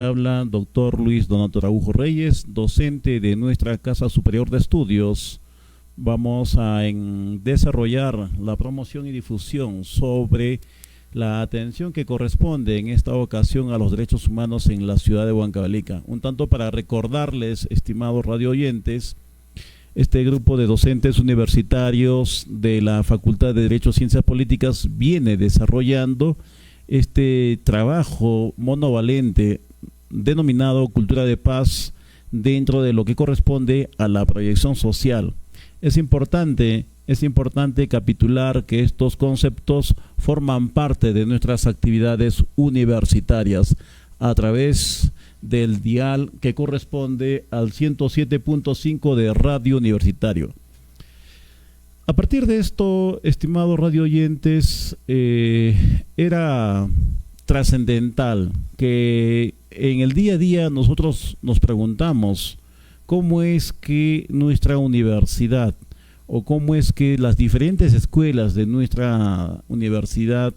Habla doctor Luis Donato Araujo Reyes, docente de nuestra Casa Superior de Estudios. Vamos a desarrollar la promoción y difusión sobre la atención que corresponde en esta ocasión a los derechos humanos en la ciudad de Huancavelica. Un tanto para recordarles, estimados radio oyentes, este grupo de docentes universitarios de la Facultad de Derecho y Ciencias Políticas viene desarrollando este trabajo monovalente denominado Cultura de Paz dentro de lo que corresponde a la proyección social. Es importante capitular que estos conceptos forman parte de nuestras actividades universitarias a través del dial que corresponde al 107.5 de Radio Universitario. A partir de esto, estimados radio oyentes, era trascendental que en el día a día nosotros nos preguntamos cómo es que nuestra universidad o cómo es que las diferentes escuelas de nuestra Universidad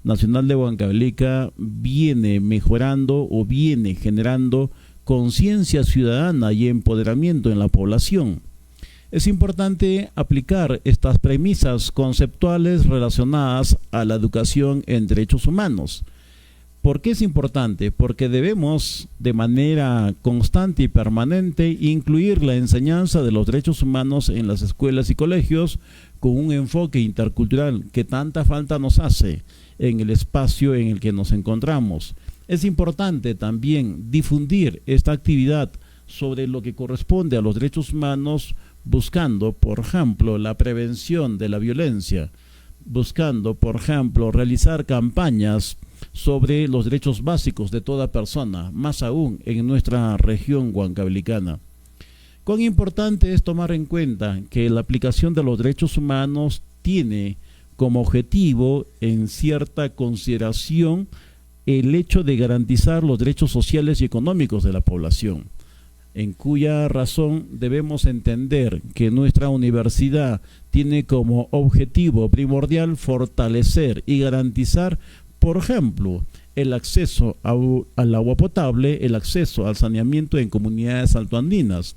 Nacional de Huancavelica viene mejorando o viene generando conciencia ciudadana y empoderamiento en la población. Es importante aplicar estas premisas conceptuales relacionadas a la educación en derechos humanos. ¿Por qué es importante? Porque debemos de manera constante y permanente incluir la enseñanza de los derechos humanos en las escuelas y colegios con un enfoque intercultural que tanta falta nos hace en el espacio en el que nos encontramos. Es importante también difundir esta actividad sobre lo que corresponde a los derechos humanos, buscando, por ejemplo, la prevención de la violencia, buscando, por ejemplo, realizar campañas sobre los derechos básicos de toda persona, más aún en nuestra región huancavelicana. Cuán importante es tomar en cuenta que la aplicación de los derechos humanos tiene como objetivo, en cierta consideración, el hecho de garantizar los derechos sociales y económicos de la población, en cuya razón debemos entender que nuestra universidad tiene como objetivo primordial fortalecer y garantizar, por ejemplo, el acceso al agua potable, el acceso al saneamiento en comunidades altoandinas.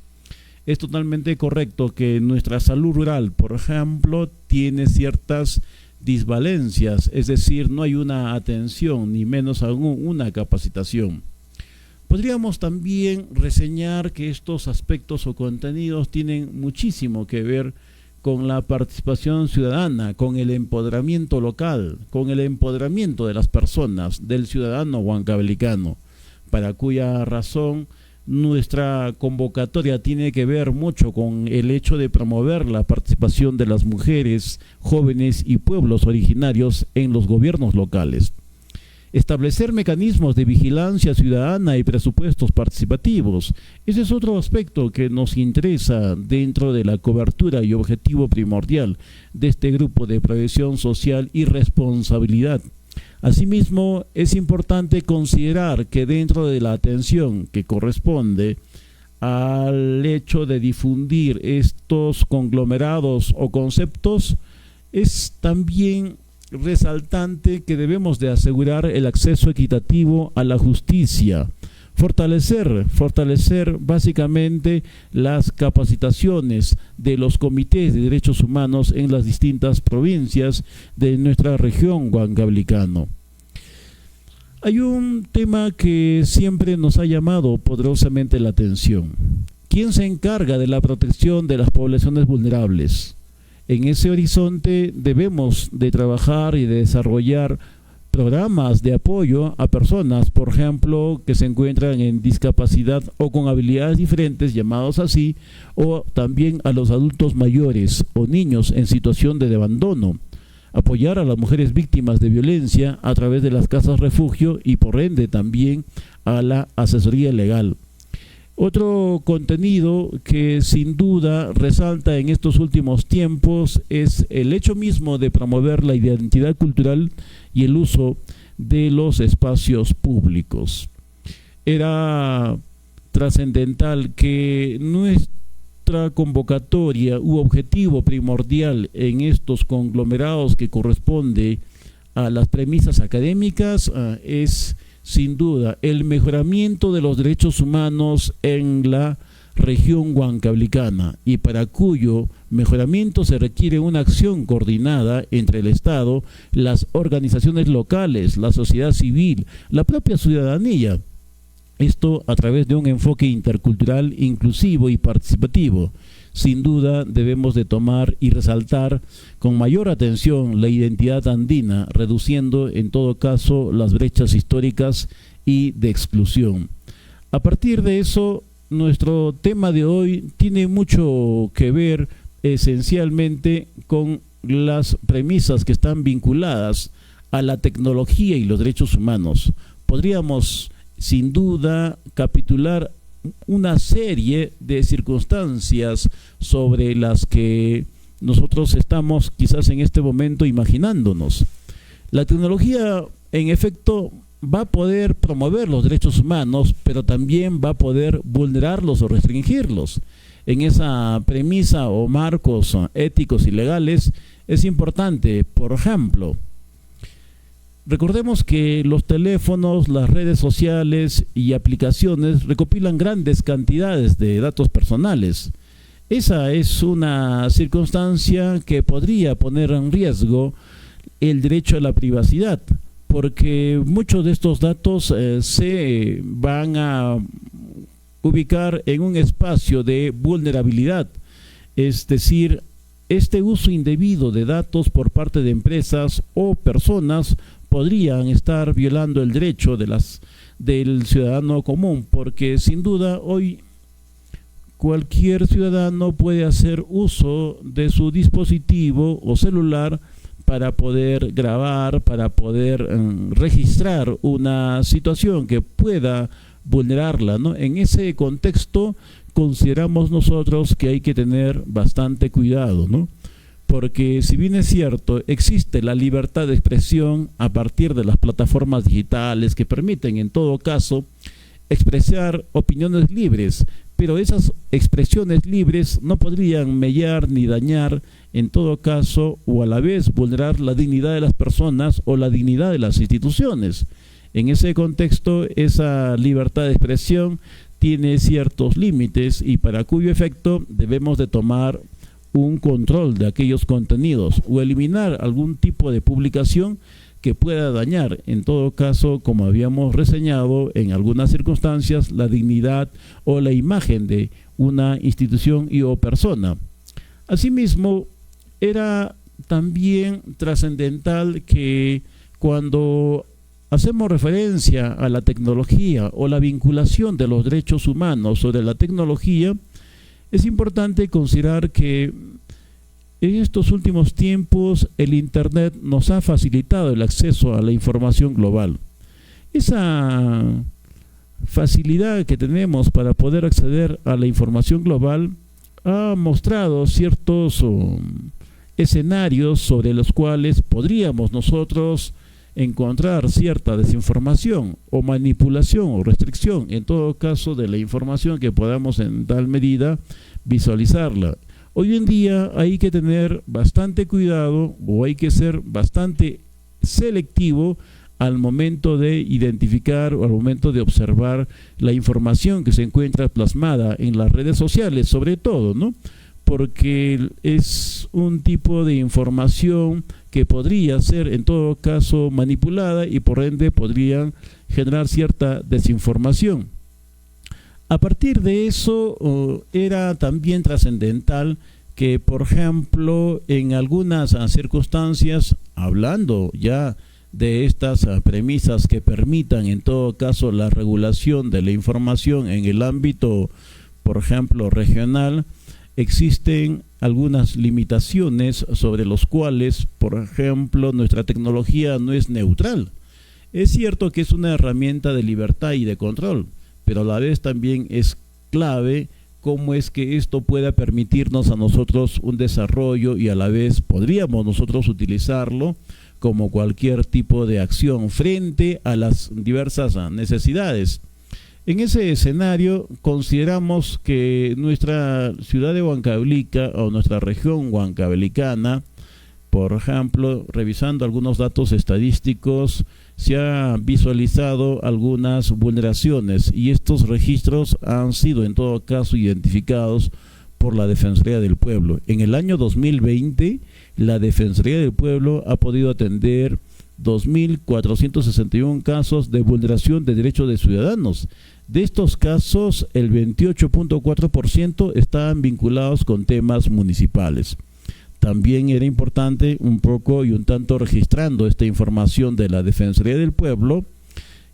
Es totalmente correcto que nuestra salud rural, por ejemplo, tiene ciertas disvalencias, es decir, no hay una atención ni menos aún una capacitación. Podríamos también reseñar que estos aspectos o contenidos tienen muchísimo que ver con la participación ciudadana, con el empoderamiento local, con el empoderamiento de las personas, del ciudadano huancavelicano, para cuya razón nuestra convocatoria tiene que ver mucho con el hecho de promover la participación de las mujeres, jóvenes y pueblos originarios en los gobiernos locales. Establecer mecanismos de vigilancia ciudadana y presupuestos participativos. Ese es otro aspecto que nos interesa dentro de la cobertura y objetivo primordial de este grupo de previsión social y responsabilidad. Asimismo, es importante considerar que dentro de la atención que corresponde al hecho de difundir estos conglomerados o conceptos, es también resaltante que debemos de asegurar el acceso equitativo a la justicia, fortalecer básicamente las capacitaciones de los comités de derechos humanos en las distintas provincias de nuestra región huancavelicana. Hay un tema que siempre nos ha llamado poderosamente la atención. ¿Quién se encarga de la protección de las poblaciones vulnerables? En ese horizonte debemos de trabajar y de desarrollar programas de apoyo a personas, por ejemplo, que se encuentran en discapacidad o con habilidades diferentes, llamados así, o también a los adultos mayores o niños en situación de abandono. Apoyar a las mujeres víctimas de violencia a través de las casas refugio y por ende también a la asesoría legal. Otro contenido que sin duda resalta en estos últimos tiempos es el hecho mismo de promover la identidad cultural y el uso de los espacios públicos. Era trascendental que nuestra convocatoria u objetivo primordial en estos conglomerados que corresponde a las premisas académicas es sin duda, el mejoramiento de los derechos humanos en la región huancablicana, y para cuyo mejoramiento se requiere una acción coordinada entre el Estado, las organizaciones locales, la sociedad civil, la propia ciudadanía. Esto a través de un enfoque intercultural inclusivo y participativo. Sin duda debemos de tomar y resaltar con mayor atención la identidad andina, reduciendo en todo caso las brechas históricas y de exclusión. A partir de eso, nuestro tema de hoy tiene mucho que ver esencialmente con las premisas que están vinculadas a la tecnología y los derechos humanos. Podríamos sin duda capitular una serie de circunstancias sobre las que nosotros estamos quizás en este momento imaginándonos. La tecnología, en efecto, va a poder promover los derechos humanos, pero también va a poder vulnerarlos o restringirlos. En esa premisa o marcos éticos y legales es importante, por ejemplo, recordemos que los teléfonos, las redes sociales y aplicaciones recopilan grandes cantidades de datos personales. Esa es una circunstancia que podría poner en riesgo el derecho a la privacidad, porque muchos de estos datos se van a ubicar en un espacio de vulnerabilidad, es decir, este uso indebido de datos por parte de empresas o personas podrían estar violando el derecho del ciudadano común, porque sin duda hoy cualquier ciudadano puede hacer uso de su dispositivo o celular para poder grabar, para poder registrar una situación que pueda vulnerarla, ¿no? En ese contexto consideramos nosotros que hay que tener bastante cuidado, ¿no? Porque si bien es cierto, existe la libertad de expresión a partir de las plataformas digitales que permiten en todo caso expresar opiniones libres, pero esas expresiones libres no podrían mellar ni dañar en todo caso o a la vez vulnerar la dignidad de las personas o la dignidad de las instituciones. En ese contexto, esa libertad de expresión tiene ciertos límites y para cuyo efecto debemos de tomar un control de aquellos contenidos o eliminar algún tipo de publicación que pueda dañar, en todo caso, como habíamos reseñado en algunas circunstancias, la dignidad o la imagen de una institución y o persona. Asimismo, era también trascendental que cuando hacemos referencia a la tecnología o la vinculación de los derechos humanos sobre la tecnología, es importante considerar que en estos últimos tiempos el Internet nos ha facilitado el acceso a la información global. Esa facilidad que tenemos para poder acceder a la información global ha mostrado ciertos escenarios sobre los cuales podríamos nosotros encontrar cierta desinformación o manipulación o restricción, en todo caso, de la información que podamos en tal medida visualizarla. Hoy en día hay que tener bastante cuidado o hay que ser bastante selectivo al momento de identificar o al momento de observar la información que se encuentra plasmada en las redes sociales, sobre todo, ¿no? Porque es un tipo de información que podría ser en todo caso manipulada y por ende podría generar cierta desinformación. A partir de eso era también trascendental que, por ejemplo, en algunas circunstancias, hablando ya de estas premisas que permitan en todo caso la regulación de la información en el ámbito, por ejemplo, regional, existen algunas limitaciones sobre los cuales, por ejemplo, nuestra tecnología no es neutral. Es cierto que es una herramienta de libertad y de control, pero a la vez también es clave cómo es que esto pueda permitirnos a nosotros un desarrollo y a la vez podríamos nosotros utilizarlo como cualquier tipo de acción frente a las diversas necesidades. En ese escenario consideramos que nuestra ciudad de Huancavelica o nuestra región huancavelicana, por ejemplo, revisando algunos datos estadísticos, se ha visualizado algunas vulneraciones y estos registros han sido en todo caso identificados por la Defensoría del Pueblo. En el año 2020, la Defensoría del Pueblo ha podido atender 2.461 casos de vulneración de derechos de ciudadanos. De estos casos, el 28.4% estaban vinculados con temas municipales. También era importante un poco y un tanto registrando esta información de la Defensoría del Pueblo,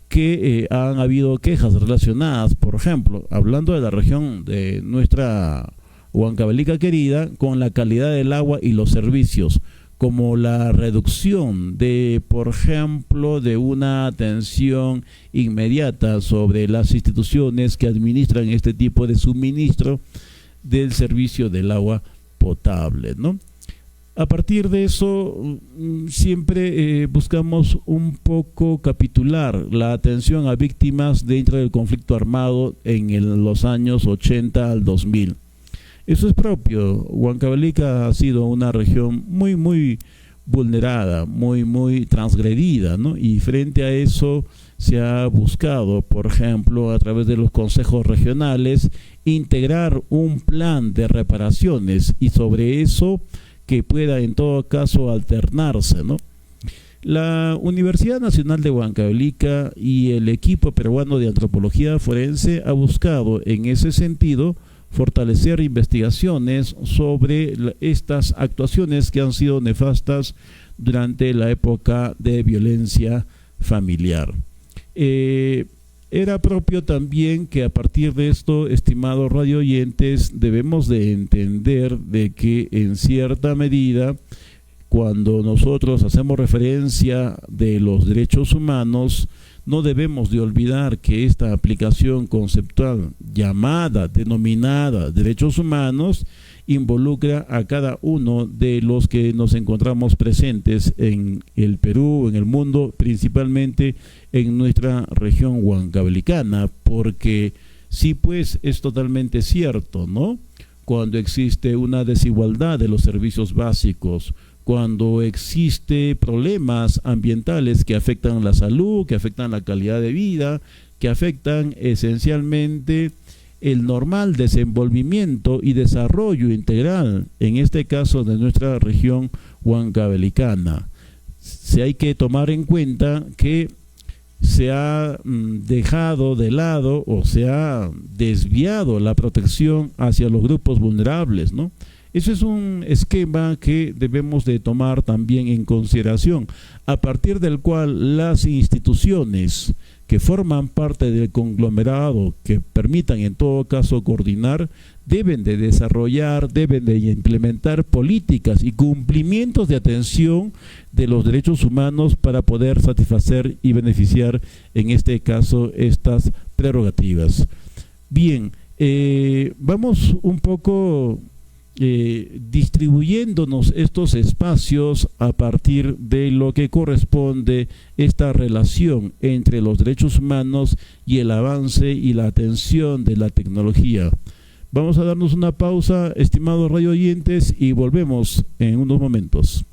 que han habido quejas relacionadas, por ejemplo, hablando de la región de nuestra Huancavelica querida, con la calidad del agua y los servicios, como la reducción de, por ejemplo, de una atención inmediata sobre las instituciones que administran este tipo de suministro del servicio del agua potable, ¿no? A partir de eso, siempre buscamos un poco capitular la atención a víctimas dentro del conflicto armado en los años 80 al 2000. Eso es propio. Huancavelica ha sido una región muy vulnerada, muy transgredida, ¿no? Y frente a eso se ha buscado, por ejemplo, a través de los consejos regionales, integrar un plan de reparaciones y sobre eso que pueda en todo caso alternarse, ¿no? La Universidad Nacional de Huancavelica y el equipo peruano de antropología forense ha buscado en ese sentido fortalecer investigaciones sobre estas actuaciones que han sido nefastas durante la época de violencia familiar. Era propio también que a partir de esto, estimados radio oyentes, debemos de entender de que en cierta medida, cuando nosotros hacemos referencia de los derechos humanos, no debemos de olvidar que esta aplicación conceptual denominada derechos humanos, involucra a cada uno de los que nos encontramos presentes en el Perú, en el mundo, principalmente en nuestra región huancavelicana, porque sí, pues es totalmente cierto, ¿no? Cuando existe una desigualdad de los servicios básicos, cuando existe problemas ambientales que afectan la salud, que afectan la calidad de vida, que afectan esencialmente el normal desenvolvimiento y desarrollo integral, en este caso de nuestra región huancavelicana. Se hay que tomar en cuenta que se ha dejado de lado o se ha desviado la protección hacia los grupos vulnerables, ¿no? Eso es un esquema que debemos de tomar también en consideración, a partir del cual las instituciones que forman parte del conglomerado, que permitan en todo caso coordinar, deben de desarrollar, deben de implementar políticas y cumplimientos de atención de los derechos humanos para poder satisfacer y beneficiar, en este caso, estas prerrogativas. Bien, vamos un poco distribuyéndonos estos espacios a partir de lo que corresponde esta relación entre los derechos humanos y el avance y la atención de la tecnología. Vamos a darnos una pausa, estimados radio oyentes, y volvemos en unos momentos.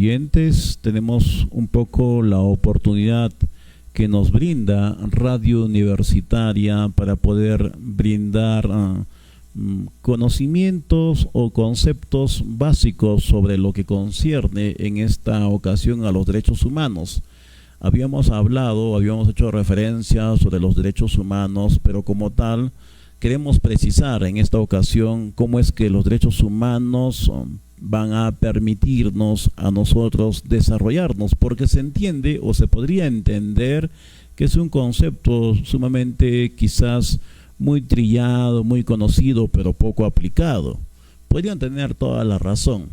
oyentes, tenemos un poco la oportunidad que nos brinda Radio Universitaria para poder brindar conocimientos o conceptos básicos sobre lo que concierne en esta ocasión a los derechos humanos. Habíamos hecho referencia sobre los derechos humanos, pero como tal queremos precisar en esta ocasión cómo es que los derechos humanos van a permitirnos a nosotros desarrollarnos, porque se entiende o se podría entender que es un concepto sumamente quizás muy trillado, muy conocido, pero poco aplicado. Podrían tener toda la razón.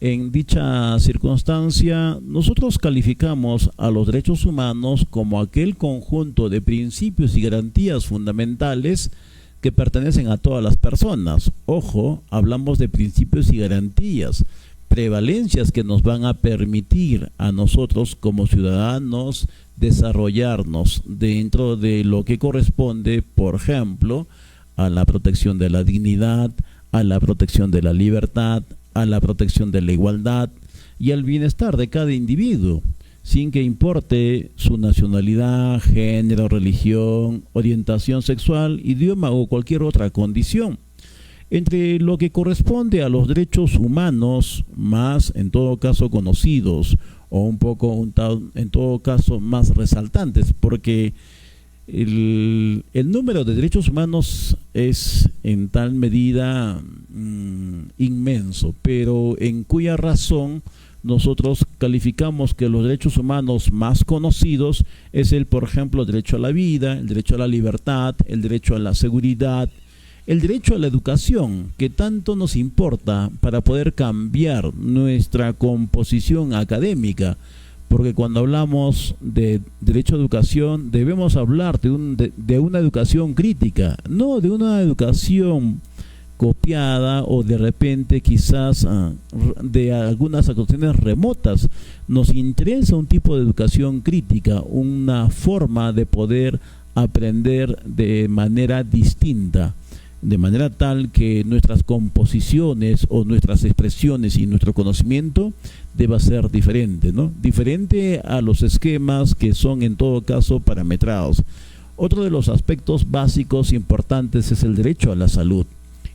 En dicha circunstancia, nosotros calificamos a los derechos humanos como aquel conjunto de principios y garantías fundamentales que pertenecen a todas las personas. Ojo, hablamos de principios y garantías, prevalencias que nos van a permitir a nosotros como ciudadanos desarrollarnos dentro de lo que corresponde, por ejemplo, a la protección de la dignidad, a la protección de la libertad, a la protección de la igualdad y al bienestar de cada individuo, sin que importe su nacionalidad, género, religión, orientación sexual, idioma o cualquier otra condición. Entre lo que corresponde a los derechos humanos, más en todo caso conocidos, o en todo caso más resaltantes, porque el número de derechos humanos es en tal medida inmenso, pero en cuya razón nosotros calificamos que los derechos humanos más conocidos es por ejemplo, el derecho a la vida, el derecho a la libertad, el derecho a la seguridad, el derecho a la educación, que tanto nos importa para poder cambiar nuestra composición académica, porque cuando hablamos de derecho a educación debemos hablar de una educación crítica, no de una educación copiada o de repente quizás de algunas actuaciones remotas. Nos interesa un tipo de educación crítica, una forma de poder aprender de manera distinta, de manera tal que nuestras composiciones o nuestras expresiones y nuestro conocimiento deba ser diferente, ¿no? Diferente a los esquemas que son en todo caso parametrados. Otro de los aspectos básicos importantes es el derecho a la salud.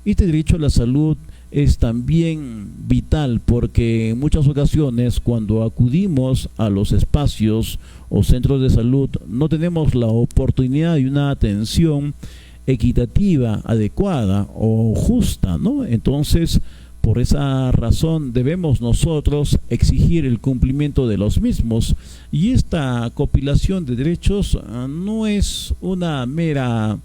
Este derecho a la salud es también vital porque en muchas ocasiones cuando acudimos a los espacios o centros de salud no tenemos la oportunidad de una atención equitativa, adecuada o justa, ¿no? Entonces, por esa razón debemos nosotros exigir el cumplimiento de los mismos, y esta compilación de derechos no es una mera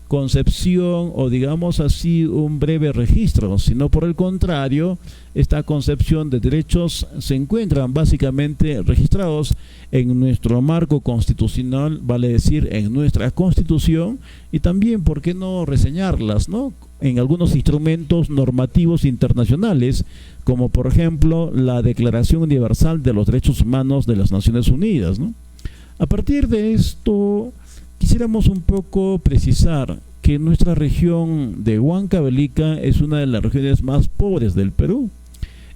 concepción o digamos así un breve registro, sino por el contrario, esta concepción de derechos se encuentran básicamente registrados en nuestro marco constitucional, vale decir en nuestra Constitución, y también, ¿por qué no reseñarlas, ¿no?, en algunos instrumentos normativos internacionales, como por ejemplo la Declaración Universal de los Derechos Humanos de las Naciones Unidas, ¿no? A partir de esto, quisiéramos un poco precisar que nuestra región de Huancavelica es una de las regiones más pobres del Perú.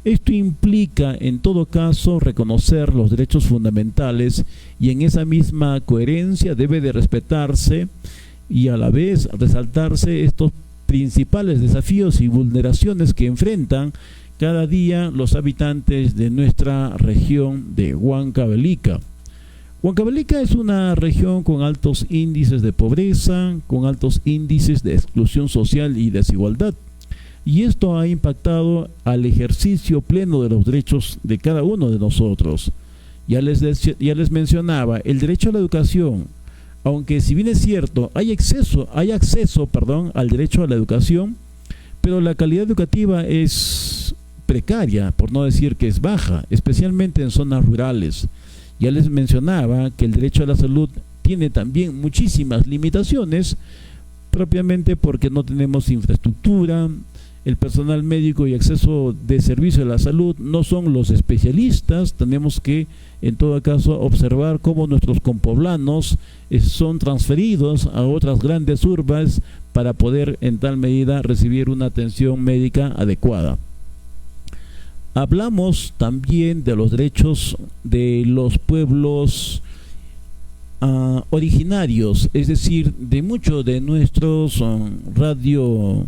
Esto implica, en todo caso, reconocer los derechos fundamentales, y en esa misma coherencia debe de respetarse y a la vez resaltarse estos principales desafíos y vulneraciones que enfrentan cada día los habitantes de nuestra región de Huancavelica. Huancavelica es una región con altos índices de pobreza, con altos índices de exclusión social y desigualdad, y esto ha impactado al ejercicio pleno de los derechos de cada uno de nosotros. Ya les mencionaba el derecho a la educación, aunque si bien es cierto, hay acceso al derecho a la educación, pero la calidad educativa es precaria, por no decir que es baja, especialmente en zonas rurales. Ya les mencionaba que el derecho a la salud tiene también muchísimas limitaciones, propiamente porque no tenemos infraestructura, el personal médico y acceso de servicio a la salud no son los especialistas. Tenemos que, en todo caso, observar cómo nuestros compoblanos son transferidos a otras grandes urbes para poder, en tal medida, recibir una atención médica adecuada. Hablamos también de los derechos de los pueblos originarios, es decir, de muchos de nuestros radio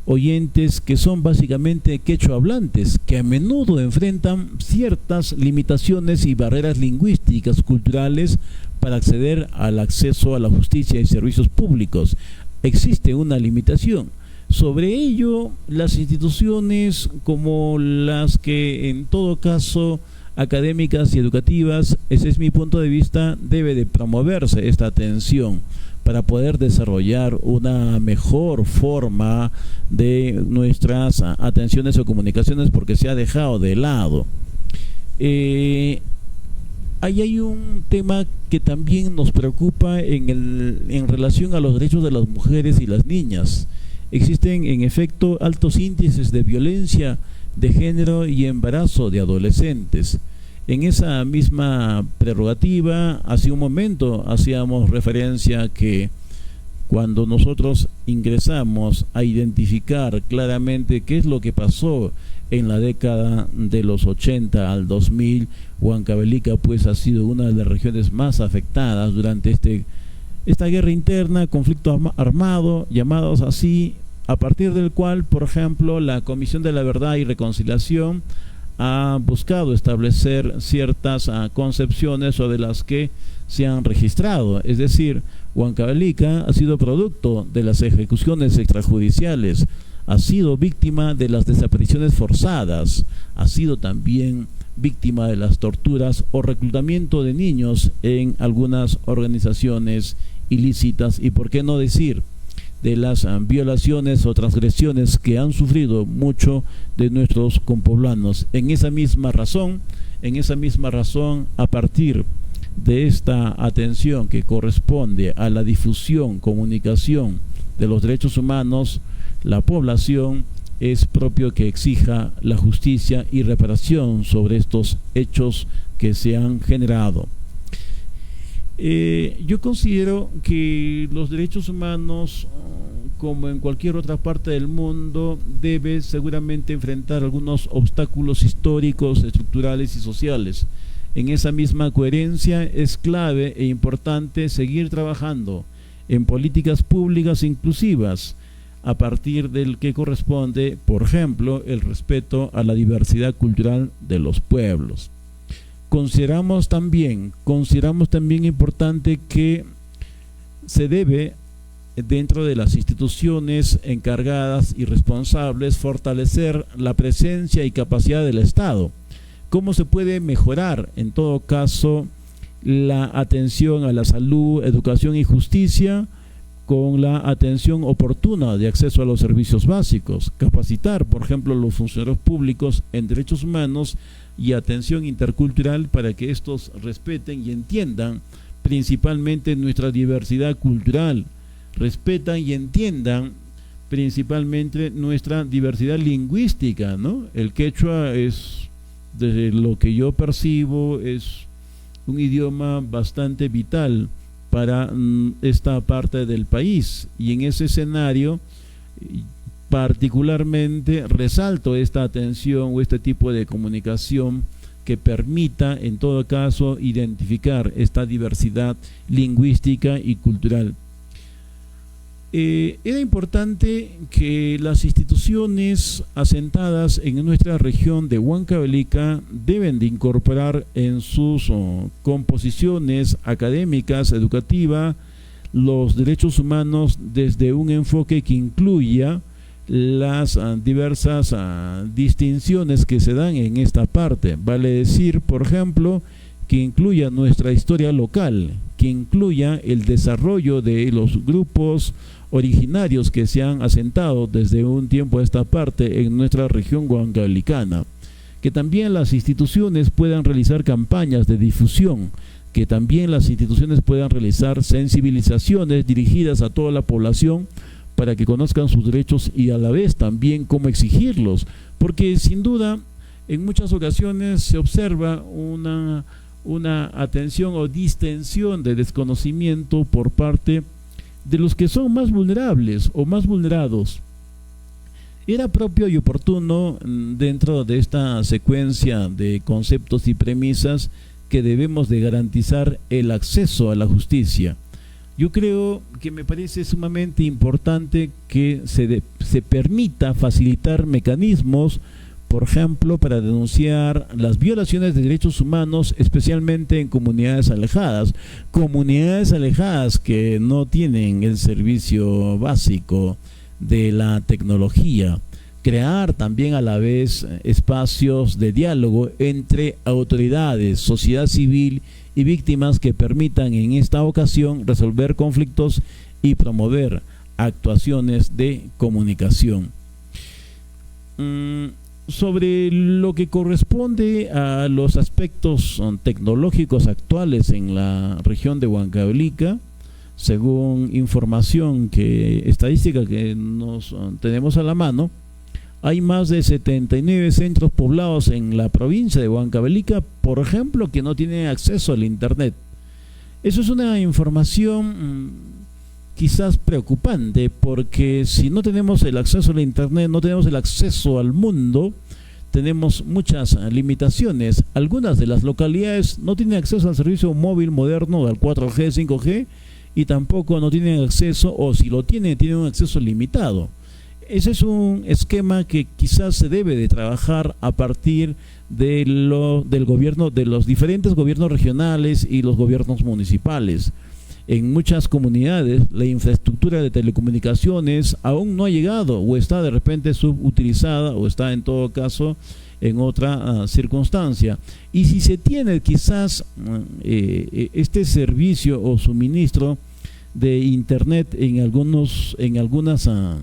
oyentes que son básicamente quechua hablantes, que a menudo enfrentan ciertas limitaciones y barreras lingüísticas, culturales, para acceder al acceso a la justicia y servicios públicos. Existe una limitación. Sobre ello, las instituciones como las que en todo caso académicas y educativas, ese es mi punto de vista, debe de promoverse esta atención para poder desarrollar una mejor forma de nuestras atenciones o comunicaciones, porque se ha dejado de lado. Ahí hay un tema que también nos preocupa en relación a los derechos de las mujeres y las niñas. Existen en efecto altos índices de violencia de género y embarazo de adolescentes. En esa misma prerrogativa, hace un momento hacíamos referencia que cuando nosotros ingresamos a identificar claramente qué es lo que pasó en la década de los 80 al 2000, Huancavelica pues ha sido una de las regiones más afectadas durante esta guerra interna, conflicto armado, llamados así, a partir del cual, por ejemplo, la Comisión de la Verdad y Reconciliación ha buscado establecer ciertas concepciones sobre las que se han registrado. Es decir, Huancavelica ha sido producto de las ejecuciones extrajudiciales, ha sido víctima de las desapariciones forzadas, ha sido también víctima de las torturas o reclutamiento de niños en algunas organizaciones ilícitas, y por qué no decir de las violaciones o transgresiones que han sufrido mucho de nuestros compoblanos. En esa misma razón, a partir de esta atención que corresponde a la difusión, comunicación de los derechos humanos, la población es propio que exija la justicia y reparación sobre estos hechos que se han generado. Yo considero que los derechos humanos, como en cualquier otra parte del mundo, debe seguramente enfrentar algunos obstáculos históricos, estructurales y sociales. En esa misma coherencia es clave e importante seguir trabajando en políticas públicas inclusivas, a partir del que corresponde, por ejemplo, el respeto a la diversidad cultural de los pueblos. Consideramos también importante que se debe, dentro de las instituciones encargadas y responsables, fortalecer la presencia y capacidad del Estado. ¿Cómo se puede mejorar, en todo caso, la atención a la salud, educación y justicia, con la atención oportuna de acceso a los servicios básicos? Capacitar, por ejemplo, los funcionarios públicos en derechos humanos y atención intercultural para que estos respeten y entiendan principalmente nuestra diversidad cultural, respetan y entiendan principalmente nuestra diversidad lingüística, ¿no? El quechua es, desde lo que yo percibo, es un idioma bastante vital para esta parte del país, y en ese escenario particularmente resalto esta atención o este tipo de comunicación que permita en todo caso identificar esta diversidad lingüística y cultural. Era importante que las instituciones asentadas en nuestra región de Huancavelica deben de incorporar en sus composiciones académicas, educativas, los derechos humanos desde un enfoque que incluya las diversas distinciones que se dan en esta parte. Vale decir, por ejemplo, que incluya nuestra historia local, que incluya el desarrollo de los grupos originarios que se han asentado desde un tiempo a esta parte en nuestra región huancavelicana, que también las instituciones puedan realizar campañas de difusión, que también las instituciones puedan realizar sensibilizaciones dirigidas a toda la población para que conozcan sus derechos y a la vez también cómo exigirlos, porque sin duda en muchas ocasiones se observa una atención o distensión de desconocimiento por parte de los que son más vulnerables o más vulnerados. Era propio y oportuno dentro de esta secuencia de conceptos y premisas que debemos de garantizar el acceso a la justicia. Yo creo que me parece sumamente importante que se permita facilitar mecanismos, por ejemplo, para denunciar las violaciones de derechos humanos, especialmente en comunidades alejadas que no tienen el servicio básico de la tecnología. Crear también a la vez espacios de diálogo entre autoridades, sociedad civil y víctimas que permitan en esta ocasión resolver conflictos y promover actuaciones de comunicación. Sobre lo que corresponde a los aspectos tecnológicos actuales en la región de Huancavelica, según información estadística que nos tenemos a la mano, hay más de 79 centros poblados en la provincia de Huancavelica, por ejemplo, que no tienen acceso al internet. Eso es una información quizás preocupante, porque si no tenemos el acceso al internet, no tenemos el acceso al mundo, tenemos muchas limitaciones. Algunas de las localidades no tienen acceso al servicio móvil moderno, al 4G, 5G, y tampoco no tienen acceso, o si lo tienen, tienen un acceso limitado. Ese es un esquema que quizás se debe de trabajar a partir del gobierno, de los diferentes gobiernos regionales y los gobiernos municipales. En muchas comunidades la infraestructura de telecomunicaciones aún no ha llegado, o está de repente subutilizada, o está en todo caso en otra circunstancia. Y si se tiene quizás este servicio o suministro de internet en algunas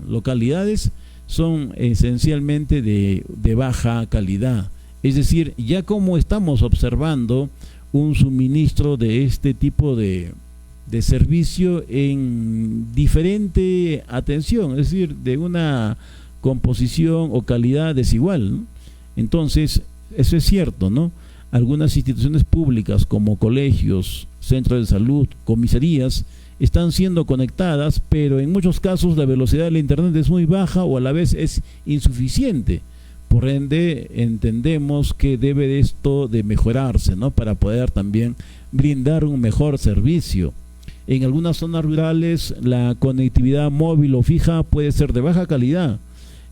localidades, son esencialmente de baja calidad. Es decir, ya como estamos observando un suministro de este tipo de servicio en diferente atención, es decir, de una composición o calidad desigual, ¿no? Entonces, eso es cierto, ¿no? Algunas instituciones públicas como colegios, centros de salud, comisarías, están siendo conectadas, pero en muchos casos la velocidad del internet es muy baja o a la vez es insuficiente. Por ende, entendemos que debe esto de mejorarse, ¿no? Para poder también brindar un mejor servicio. En algunas zonas rurales la conectividad móvil o fija puede ser de baja calidad,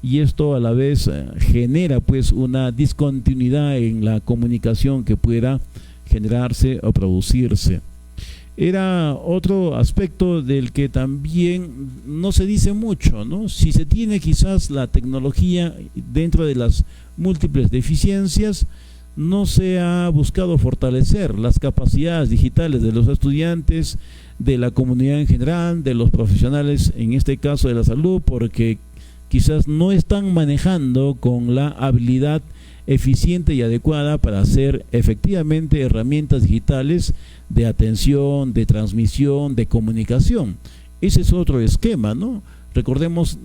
y esto a la vez genera pues una discontinuidad en la comunicación que pueda generarse o producirse. Era otro aspecto del que también no se dice mucho, ¿no? Si se tiene quizás la tecnología dentro de las múltiples deficiencias, no se ha buscado fortalecer las capacidades digitales de los estudiantes, de la comunidad en general, de los profesionales, en este caso de la salud, porque quizás no están manejando con la habilidad eficiente y adecuada para hacer efectivamente herramientas digitales de atención, de transmisión, de comunicación. Ese es otro esquema, ¿no? Recordemos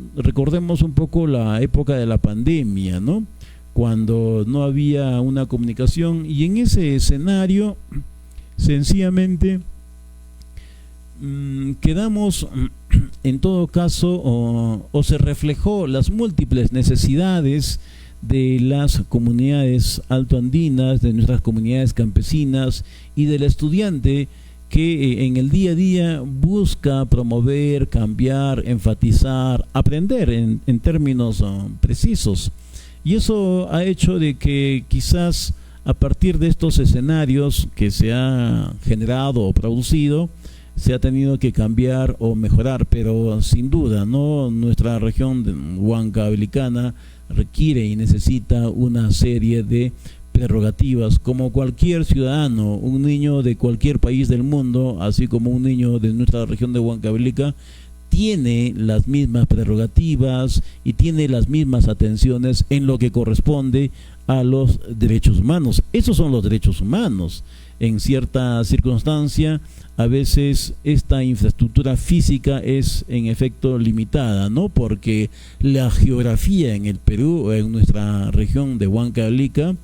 un poco la época de la pandemia, ¿no? Cuando no había una comunicación, y en ese escenario sencillamente quedamos en todo caso o se reflejó las múltiples necesidades de las comunidades altoandinas, de nuestras comunidades campesinas y del estudiante que en el día a día busca promover, cambiar, enfatizar, aprender en términos precisos. Y eso ha hecho de que quizás a partir de estos escenarios que se ha generado o producido, se ha tenido que cambiar o mejorar, pero sin duda, ¿no? Nuestra región huancavelicana requiere y necesita una serie de prerrogativas, como cualquier ciudadano, un niño de cualquier país del mundo, así como un niño de nuestra región de Huancavelica, tiene las mismas prerrogativas y tiene las mismas atenciones en lo que corresponde a los derechos humanos. Esos son los derechos humanos. En cierta circunstancia, a veces esta infraestructura física es en efecto limitada, ¿no? Porque la geografía en el Perú, en nuestra región de Huancavelica,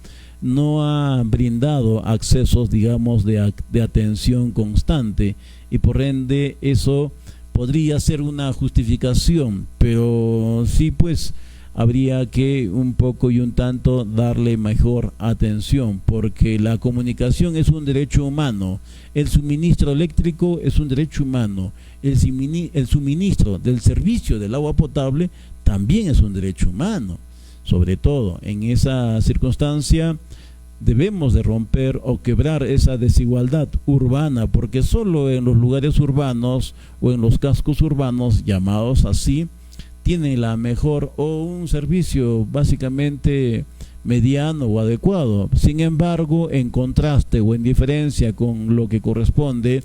no ha brindado accesos, digamos, de atención constante, y por ende eso podría ser una justificación, pero sí, pues habría que un poco y un tanto darle mejor atención, porque la comunicación es un derecho humano, el suministro eléctrico es un derecho humano, el suministro del servicio del agua potable también es un derecho humano. Sobre todo en esa circunstancia debemos de romper o quebrar esa desigualdad urbana, porque solo en los lugares urbanos o en los cascos urbanos llamados así tienen la mejor o un servicio básicamente mediano o adecuado. Sin embargo, en contraste o en diferencia con lo que corresponde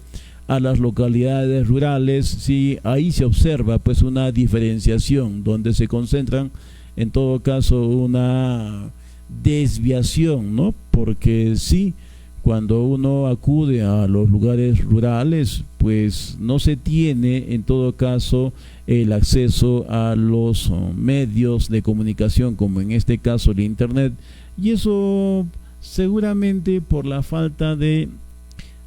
a las localidades rurales, sí, ahí se observa pues una diferenciación donde se concentran en todo caso una desviación, ¿no? Porque sí, cuando uno acude a los lugares rurales, pues no se tiene en todo caso el acceso a los medios de comunicación, como en este caso el internet, y eso seguramente por la falta de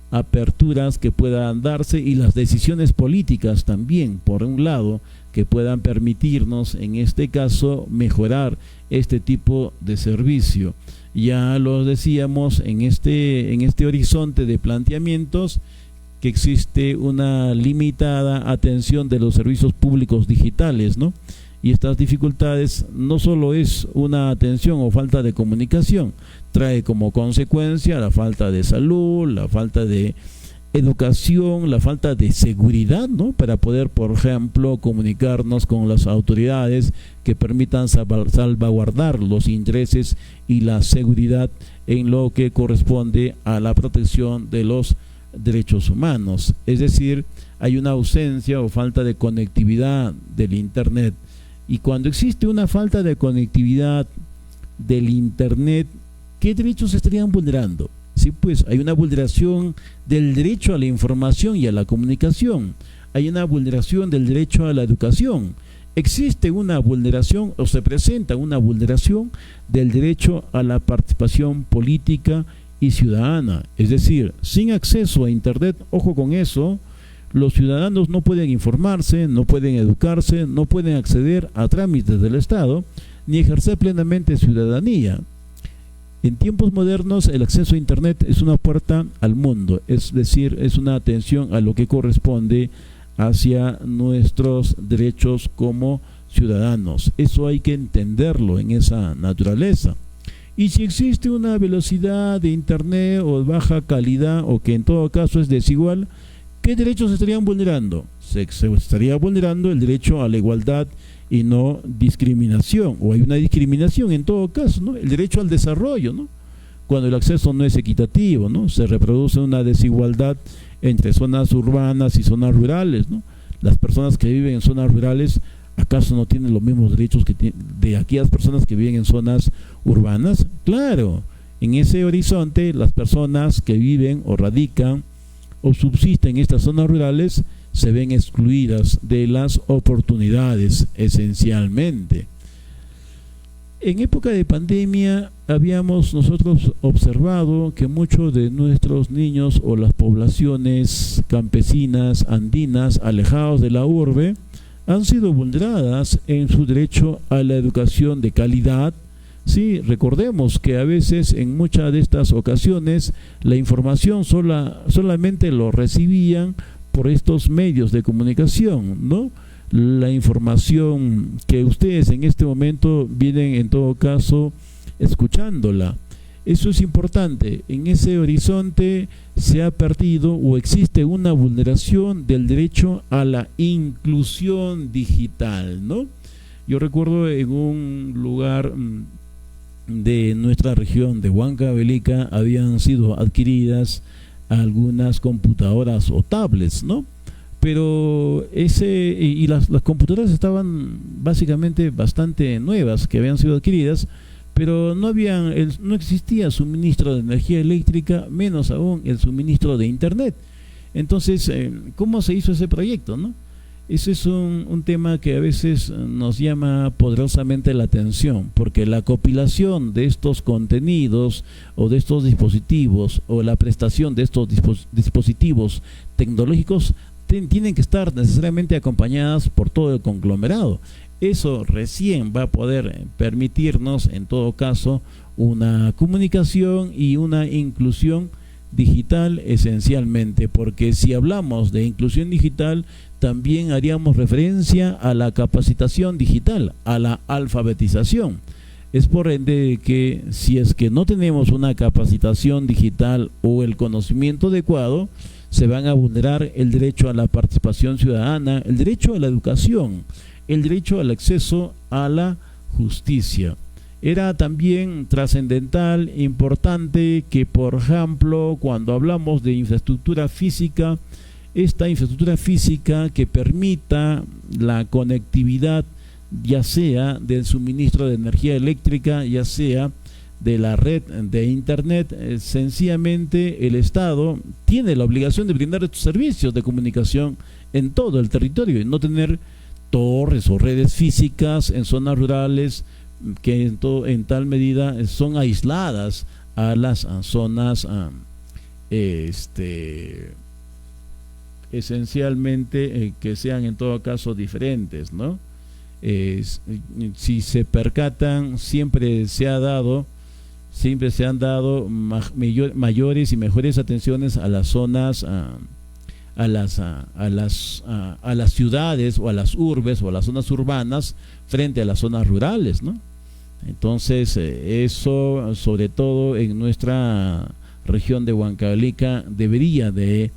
aperturas que puedan darse y las decisiones políticas también, por un lado, que puedan permitirnos en este caso mejorar este tipo de servicio. Ya lo decíamos en este horizonte de planteamientos, que existe una limitada atención de los servicios públicos digitales, ¿no? Y estas dificultades no solo es una atención o falta de comunicación, trae como consecuencia la falta de salud, la falta de educación, la falta de seguridad, ¿no? Para poder, por ejemplo, comunicarnos con las autoridades que permitan salvaguardar los intereses y la seguridad en lo que corresponde a la protección de los derechos humanos. Es decir, hay una ausencia o falta de conectividad del internet, y cuando existe una falta de conectividad del internet, ¿qué derechos se estarían vulnerando? Sí, pues hay una vulneración del derecho a la información y a la comunicación, hay una vulneración del derecho a la educación, existe una vulneración o se presenta una vulneración del derecho a la participación política y ciudadana. Es decir, sin acceso a internet, ojo con eso, los ciudadanos no pueden informarse, no pueden educarse, no pueden acceder a trámites del Estado, ni ejercer plenamente ciudadanía. En tiempos modernos, el acceso a internet es una puerta al mundo, es decir, es una atención a lo que corresponde hacia nuestros derechos como ciudadanos. Eso hay que entenderlo en esa naturaleza. Y si existe una velocidad de internet o baja calidad, o que en todo caso es desigual, ¿qué derechos se estarían vulnerando? Se estaría vulnerando el derecho a la igualdad y no discriminación, o hay una discriminación en todo caso, ¿no? El derecho al desarrollo, ¿no? Cuando el acceso no es equitativo, ¿no? Se reproduce una desigualdad entre zonas urbanas y zonas rurales, ¿no? Las personas que viven en zonas rurales, ¿acaso no tienen los mismos derechos que de aquellas personas que viven en zonas urbanas? Claro, en ese horizonte las personas que viven o radican o subsisten en estas zonas rurales se ven excluidas de las oportunidades esencialmente. En época de pandemia habíamos nosotros observado que muchos de nuestros niños o las poblaciones campesinas andinas alejados de la urbe han sido vulneradas en su derecho a la educación de calidad. Sí, recordemos que a veces en muchas de estas ocasiones la información solamente lo recibían por estos medios de comunicación, ¿no? La información que ustedes en este momento vienen en todo caso escuchándola. Eso es importante. En ese horizonte se ha perdido o existe una vulneración del derecho a la inclusión digital, ¿no? Yo recuerdo en un lugar de nuestra región de Huancavelica habían sido adquiridas algunas computadoras o tablets, ¿no? Pero las computadoras estaban básicamente bastante nuevas, que habían sido adquiridas, pero no existía suministro de energía eléctrica, menos aún el suministro de internet. Entonces, ¿cómo se hizo ese proyecto, no? Ese es un tema que a veces nos llama poderosamente la atención, porque la compilación de estos contenidos o de estos dispositivos o la prestación de estos dispositivos tecnológicos tienen que estar necesariamente acompañadas por todo el conglomerado. Eso recién va a poder permitirnos, en todo caso, una comunicación y una inclusión digital esencialmente, porque si hablamos de inclusión digital, también haríamos referencia a la capacitación digital, a la alfabetización. Es por ende que si es que no tenemos una capacitación digital o el conocimiento adecuado, se van a vulnerar el derecho a la participación ciudadana, el derecho a la educación, el derecho al acceso a la justicia. Era también trascendental, importante que, por ejemplo, cuando hablamos de infraestructura física, esta infraestructura física que permita la conectividad, ya sea del suministro de energía eléctrica, ya sea de la red de internet, sencillamente el Estado tiene la obligación de brindar estos servicios de comunicación en todo el territorio y no tener torres o redes físicas en zonas rurales que en tal medida son aisladas a las zonas esencialmente que sean en todo caso diferentes, ¿no? Si se percatan, siempre se han dado mayores y mejores atenciones a las zonas, a las ciudades o a las urbes o a las zonas urbanas frente a las zonas rurales, ¿no? Entonces eso, sobre todo en nuestra región de Huancavelica, debería de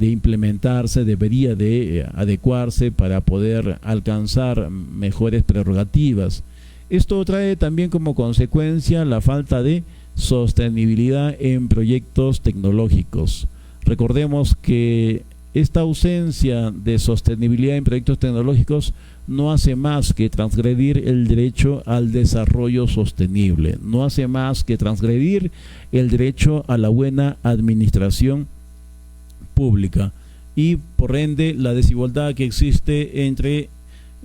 implementarse, debería de adecuarse para poder alcanzar mejores prerrogativas. Esto trae también como consecuencia la falta de sostenibilidad en proyectos tecnológicos. Recordemos que esta ausencia de sostenibilidad en proyectos tecnológicos no hace más que transgredir el derecho al desarrollo sostenible, no hace más que transgredir el derecho a la buena administración pública y por ende la desigualdad que existe entre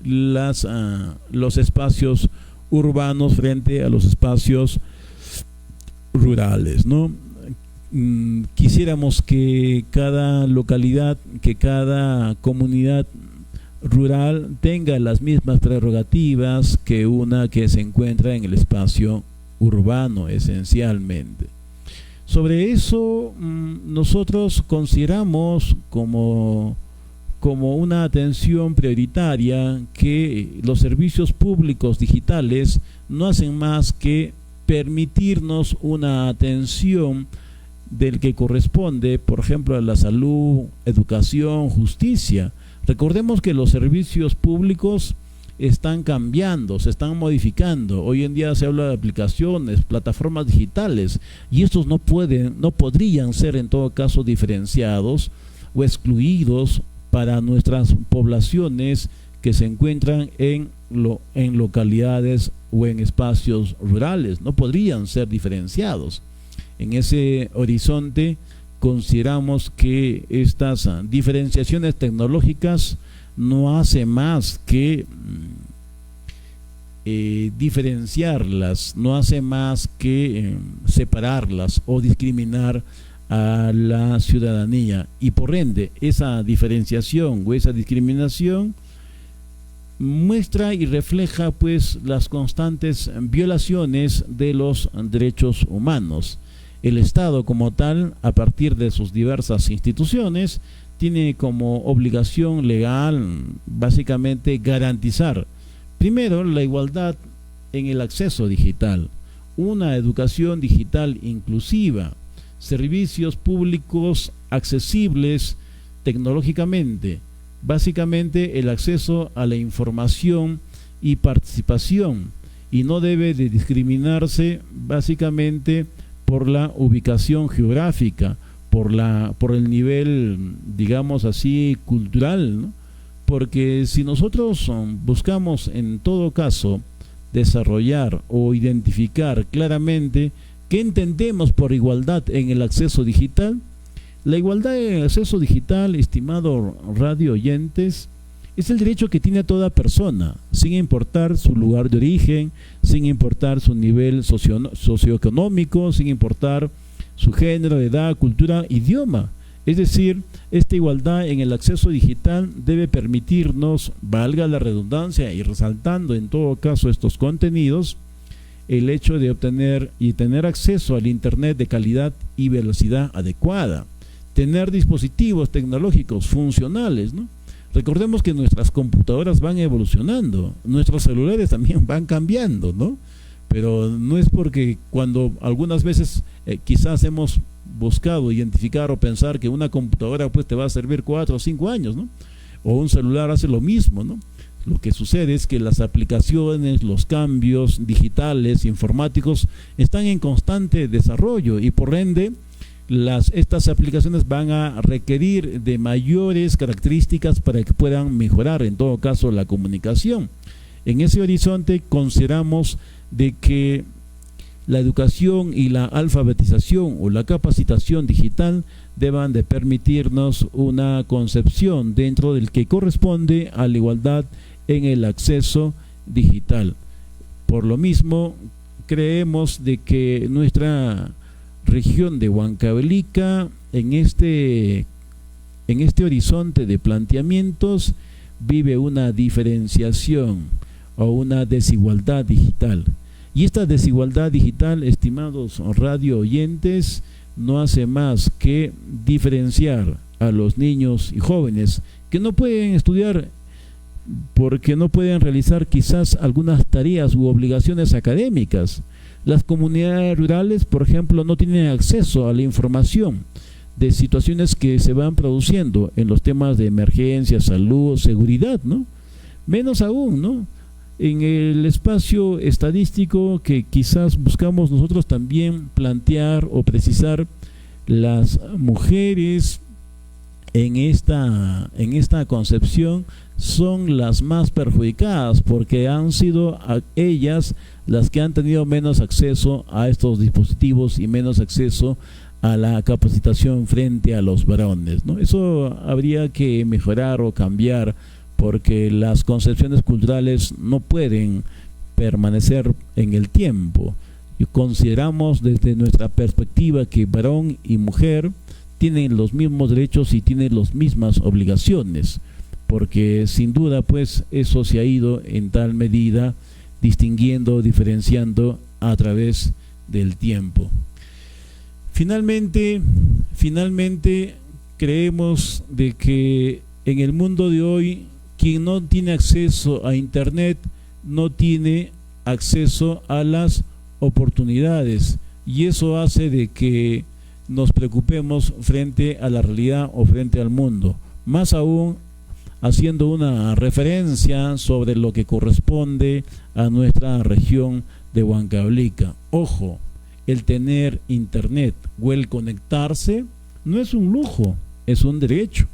los espacios urbanos frente a los espacios rurales, ¿no? Quisiéramos que cada localidad, que cada comunidad rural tenga las mismas prerrogativas que una que se encuentra en el espacio urbano esencialmente. Sobre eso nosotros consideramos como una atención prioritaria que los servicios públicos digitales no hacen más que permitirnos una atención del que corresponde, por ejemplo, a la salud, educación, justicia. Recordemos que los servicios públicos están cambiando, se están modificando. Hoy en día se habla de aplicaciones, plataformas digitales, y estos no podrían ser en todo caso diferenciados o excluidos para nuestras poblaciones que se encuentran en localidades o en espacios rurales. No podrían ser diferenciados. En ese horizonte consideramos que estas diferenciaciones tecnológicas no hace más que diferenciarlas, no hace más que separarlas o discriminar a la ciudadanía, y por ende esa diferenciación o esa discriminación muestra y refleja pues las constantes violaciones de los derechos humanos. El Estado como tal, a partir de sus diversas instituciones, tiene como obligación legal básicamente garantizar, primero, la igualdad en el acceso digital, una educación digital inclusiva, servicios públicos accesibles tecnológicamente, básicamente el acceso a la información y participación, y no debe de discriminarse básicamente por la ubicación geográfica, por el nivel, digamos así, cultural, ¿no? Porque si nosotros buscamos en todo caso desarrollar o identificar claramente qué entendemos por igualdad en el acceso digital, la igualdad en el acceso digital, estimado radio oyentes, es el derecho que tiene toda persona, sin importar su lugar de origen, sin importar su nivel socioeconómico, sin importar su género, edad, cultura, idioma. Es decir, esta igualdad en el acceso digital debe permitirnos, valga la redundancia y resaltando en todo caso estos contenidos, el hecho de obtener y tener acceso al Internet de calidad y velocidad adecuada, tener dispositivos tecnológicos funcionales, ¿no? Recordemos que nuestras computadoras van evolucionando, nuestros celulares también van cambiando, ¿no? Pero no es porque cuando algunas veces quizás hemos buscado identificar o pensar que una computadora pues te va a servir 4 o 5 años, ¿no? O un celular hace lo mismo, ¿no? Lo que sucede es que las aplicaciones, los cambios digitales, informáticos, están en constante desarrollo y por ende estas aplicaciones van a requerir de mayores características para que puedan mejorar en todo caso la comunicación. En ese horizonte consideramos de que la educación y la alfabetización o la capacitación digital deban de permitirnos una concepción dentro del que corresponde a la igualdad en el acceso digital. Por lo mismo, creemos de que nuestra región de Huancavelica en este horizonte de planteamientos vive una diferenciación o una desigualdad digital. Y esta desigualdad digital, estimados radio oyentes, no hace más que diferenciar a los niños y jóvenes que no pueden estudiar porque no pueden realizar quizás algunas tareas u obligaciones académicas. Las comunidades rurales, por ejemplo, no tienen acceso a la información de situaciones que se van produciendo en los temas de emergencia, salud, seguridad, ¿no? Menos aún, ¿no? En el espacio estadístico que quizás buscamos nosotros también plantear o precisar, las mujeres en esta concepción son las más perjudicadas porque han sido ellas las que han tenido menos acceso a estos dispositivos y menos acceso a la capacitación frente a los varones, ¿no? Eso habría que mejorar o cambiar porque las concepciones culturales no pueden permanecer en el tiempo. Y consideramos desde nuestra perspectiva que varón y mujer tienen los mismos derechos y tienen las mismas obligaciones, porque sin duda pues eso se ha ido en tal medida distinguiendo, diferenciando a través del tiempo. Finalmente creemos de que en el mundo de hoy quien no tiene acceso a Internet no tiene acceso a las oportunidades y eso hace de que nos preocupemos frente a la realidad o frente al mundo, más aún haciendo una referencia sobre lo que corresponde a nuestra región de Huancavelica. Ojo, el tener Internet o el conectarse no es un lujo, es un derecho.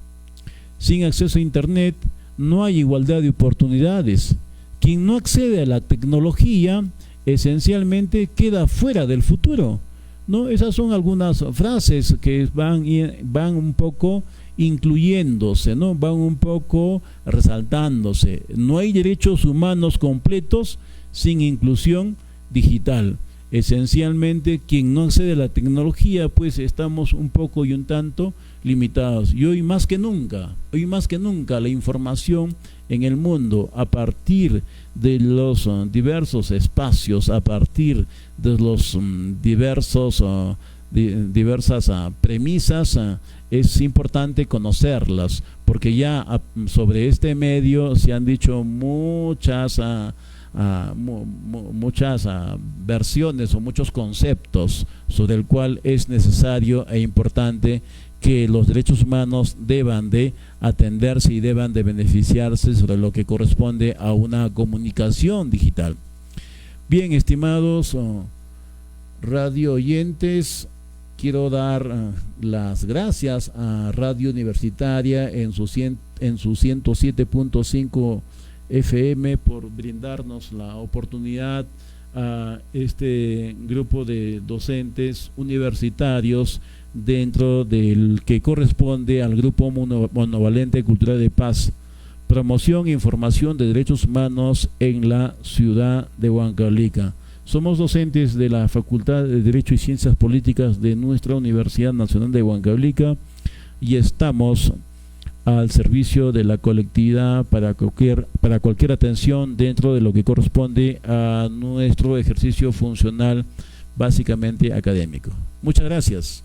Sin acceso a Internet no hay igualdad de oportunidades. Quien no accede a la tecnología esencialmente queda fuera del futuro, ¿no? Esas son algunas frases que van un poco incluyéndose, ¿no? Van un poco resaltándose. No hay derechos humanos completos sin inclusión digital. Esencialmente quien no accede a la tecnología pues estamos un poco y un tanto limitados y hoy más que nunca la información en el mundo a partir de los diversos espacios, a partir de los diversas premisas, es importante conocerlas porque ya sobre este medio se han dicho muchas versiones o muchos conceptos sobre el cual es necesario e importante que los derechos humanos deban de atenderse y deban de beneficiarse sobre lo que corresponde a una comunicación digital. Bien, estimados radio oyentes, quiero dar las gracias a Radio Universitaria en su 107.5 FM por brindarnos la oportunidad a este grupo de docentes universitarios dentro del que corresponde al Grupo Monovalente Cultural de Paz, promoción e información de derechos humanos en la ciudad de Huancavelica. Somos docentes de la Facultad de Derecho y Ciencias Políticas de nuestra Universidad Nacional de Huancavelica. y estamos al servicio de la colectividad para cualquier atención dentro de lo que corresponde a nuestro ejercicio funcional, básicamente académico. Muchas gracias.